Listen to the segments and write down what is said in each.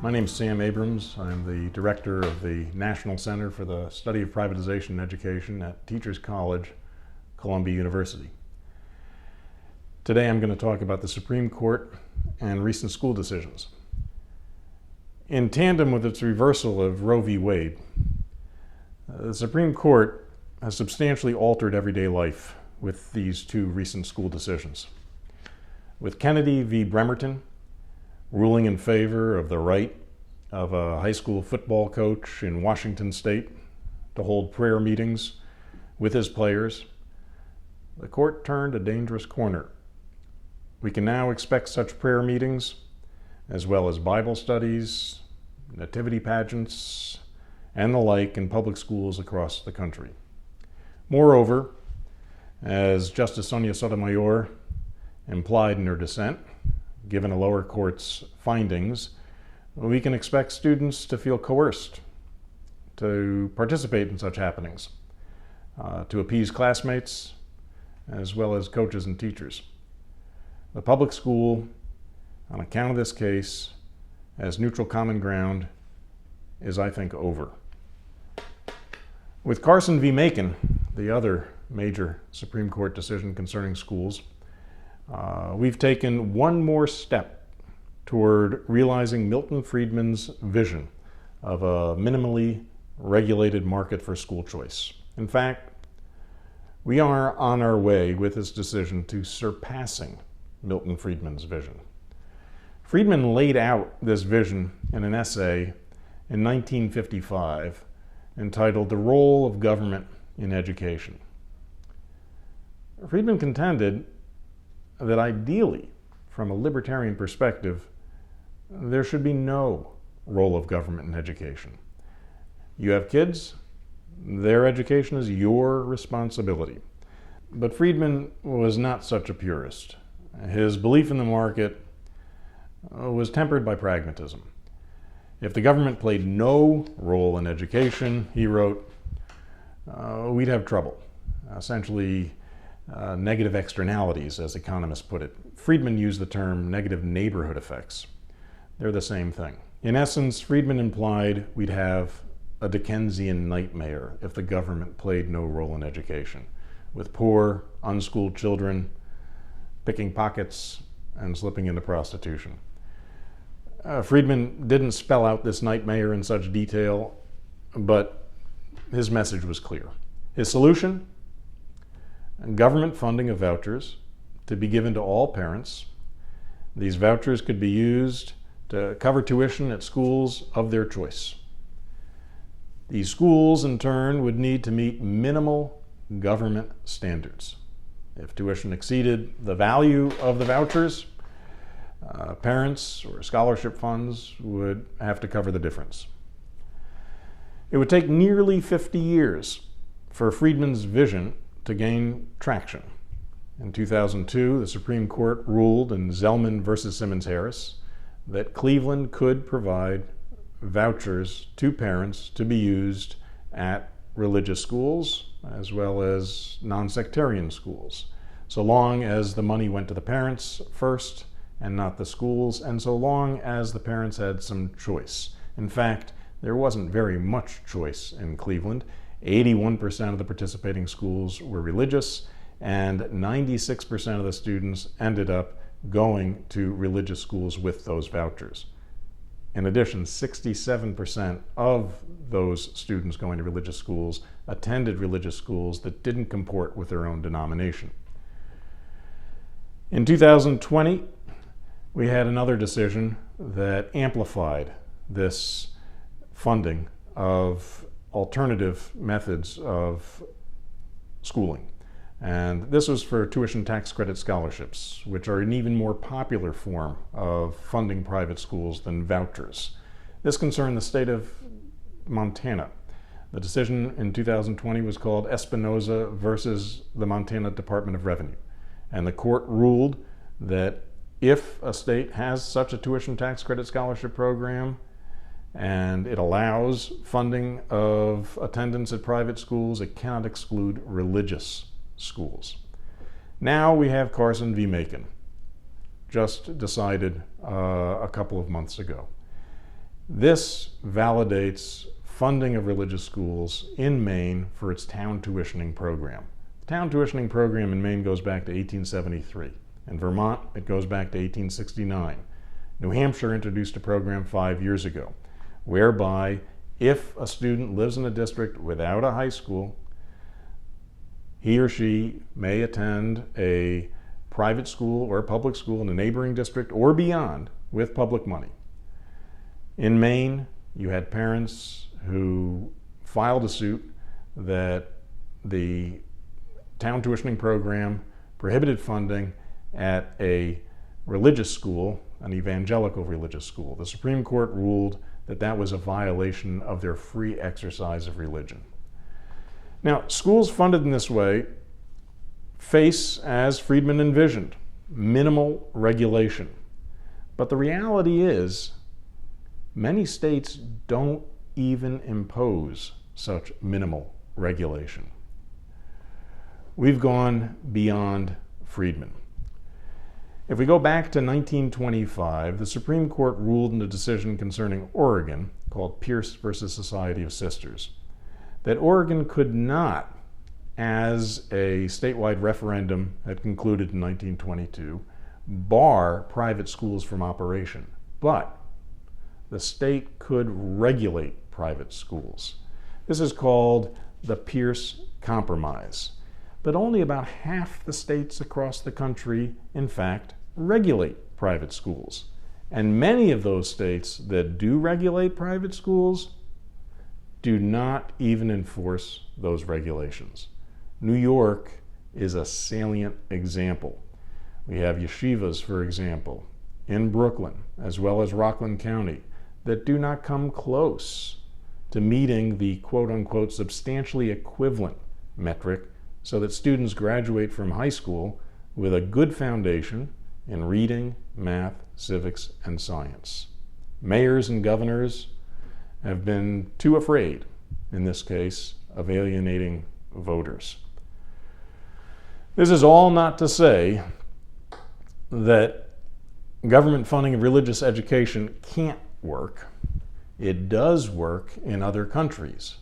My name is Sam Abrams. I'm the director of the National Center for the Study of Privatization in Education at Teachers College, Columbia University. Today I'm going to talk about the Supreme Court and recent school decisions. In tandem with its reversal of Roe v. Wade, the Supreme Court has substantially altered everyday life with these two recent school decisions. With Kennedy v. Bremerton ruling in favor of the right of a high school football coach in Washington State to hold prayer meetings with his players, the court turned a dangerous corner. We can now expect such prayer meetings, as well as Bible studies, nativity pageants, and the like in public schools across the country. Moreover, as Justice Sonia Sotomayor implied in her dissent, given a lower court's findings, we can expect students to feel coerced to participate in such happenings, to appease classmates, as well as coaches and teachers. The public school, on account of this case, as neutral common ground, is, I think, over. With Carson v. Macon, the other major Supreme Court decision concerning schools, we've taken one more step toward realizing Milton Friedman's vision of a minimally regulated market for school choice. In fact, we are on our way with this decision to surpassing Milton Friedman's vision. Friedman laid out this vision in an essay in 1955 entitled "The Role of Government in Education." Friedman contended that ideally, from a libertarian perspective, there should be no role of government in education. You have kids, their education is your responsibility. But Friedman was not such a purist. His belief in the market was tempered by pragmatism. If the government played no role in education, he wrote, we'd have trouble. Essentially, negative externalities, as economists put it. Friedman used the term negative neighborhood effects. They're the same thing. In essence, Friedman implied we'd have a Dickensian nightmare if the government played no role in education, with poor, unschooled children picking pockets and slipping into prostitution. Friedman didn't spell out this nightmare in such detail, but his message was clear. His solution? Government funding of vouchers to be given to all parents. These vouchers could be used to cover tuition at schools of their choice. These schools, in turn, would need to meet minimal government standards. If tuition exceeded the value of the vouchers, parents or scholarship funds would have to cover the difference. It would take nearly 50 years for Friedman's vision to gain traction. In 2002, the Supreme Court ruled in Zellman versus Simmons-Harris that Cleveland could provide vouchers to parents to be used at religious schools as well as non-sectarian schools, so long as the money went to the parents first and not the schools, and so long as the parents had some choice. In fact, there wasn't very much choice in Cleveland. 81% of the participating schools were religious, and 96% of the students ended up going to religious schools with those vouchers. In addition, 67% of those students going to religious schools attended religious schools that didn't comport with their own denomination. In 2020, we had another decision that amplified this funding of alternative methods of schooling. And this was for tuition tax credit scholarships, which are an even more popular form of funding private schools than vouchers. This concerned the state of Montana. The decision in 2020 was called Espinoza versus the Montana Department of Revenue. And the court ruled that if a state has such a tuition tax credit scholarship program, and it allows funding of attendance at private schools, it cannot exclude religious schools. Now we have Carson v. Macon, just decided a couple of months ago. This validates funding of religious schools in Maine for its town tuitioning program. The town tuitioning program in Maine goes back to 1873. In Vermont, it goes back to 1869. New Hampshire introduced a program 5 years ago, whereby if a student lives in a district without a high school, he or she may attend a private school or a public school in a neighboring district or beyond with public money. In Maine, you had parents who filed a suit that the town tuitioning program prohibited funding at a religious school, an evangelical religious school. The Supreme Court ruled that that was a violation of their free exercise of religion. Now, schools funded in this way face, as Friedman envisioned, minimal regulation. But the reality is, many states don't even impose such minimal regulation. We've gone beyond Friedman. If we go back to 1925, the Supreme Court ruled in a decision concerning Oregon, called Pierce versus Society of Sisters, that Oregon could not, as a statewide referendum had concluded in 1922, bar private schools from operation, but the state could regulate private schools. This is called the Pierce Compromise. But only about half the states across the country, in fact, regulate private schools. And many of those states that do regulate private schools do not even enforce those regulations. New York is a salient example. We have yeshivas, for example, in Brooklyn, as well as Rockland County, that do not come close to meeting the quote-unquote substantially equivalent metric so that students graduate from high school with a good foundation in reading, math, civics, and science. Mayors and governors have been too afraid, in this case, of alienating voters. This is all not to say that government funding of religious education can't work. It does work in other countries.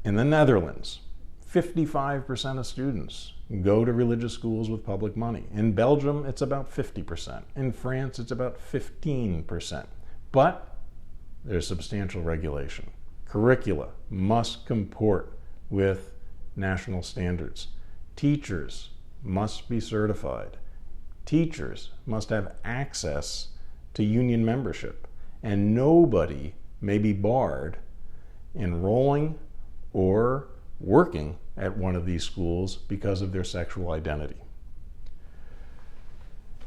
In the Netherlands, 55% of students go to religious schools with public money. In Belgium, it's about 50%. In France, it's about 15%. But there's substantial regulation. Curricula must comport with national standards. Teachers must be certified. Teachers must have access to union membership. And nobody may be barred enrolling or working at one of these schools because of their sexual identity.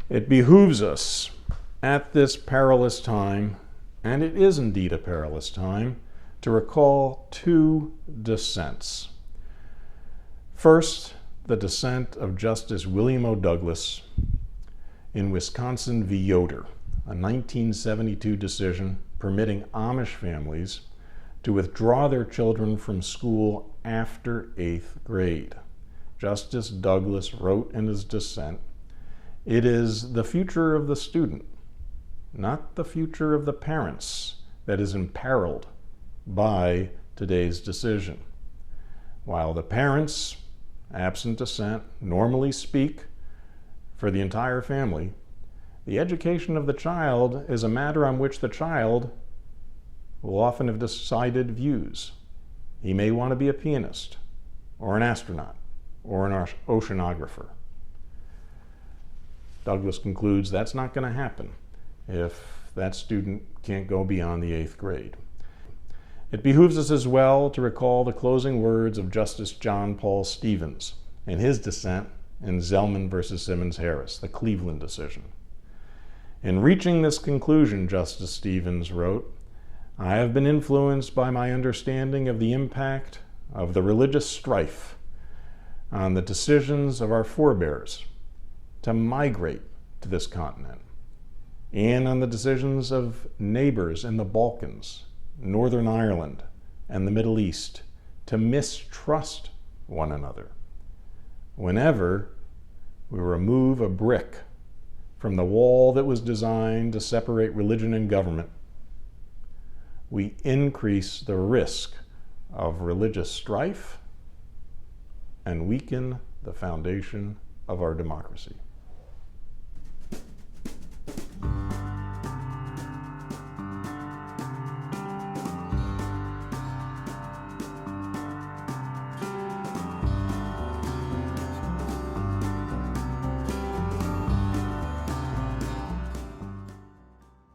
It behooves us at this perilous time, and it is indeed a perilous time, to recall two dissents. First, the dissent of Justice William O. Douglas in Wisconsin v. Yoder, a 1972 decision permitting Amish families to withdraw their children from school after 8th grade. Justice Douglas wrote in his dissent, "It is the future of the student, not the future of the parents, that is imperiled by today's decision. While the parents, absent dissent, normally speak for the entire family, the education of the child is a matter on which the child will often have decided views. He may want to be a pianist, or an astronaut, or an oceanographer." Douglas concludes that's not going to happen if that student can't go beyond the 8th grade. It behooves us as well to recall the closing words of Justice John Paul Stevens in his dissent in Zellman versus Simmons-Harris, the Cleveland decision. In reaching this conclusion, Justice Stevens wrote, "I have been influenced by my understanding of the impact of the religious strife on the decisions of our forebears to migrate to this continent, and on the decisions of neighbors in the Balkans, Northern Ireland, and the Middle East to mistrust one another. Whenever we remove a brick from the wall that was designed to separate religion and government, we increase the risk of religious strife and weaken the foundation of our democracy.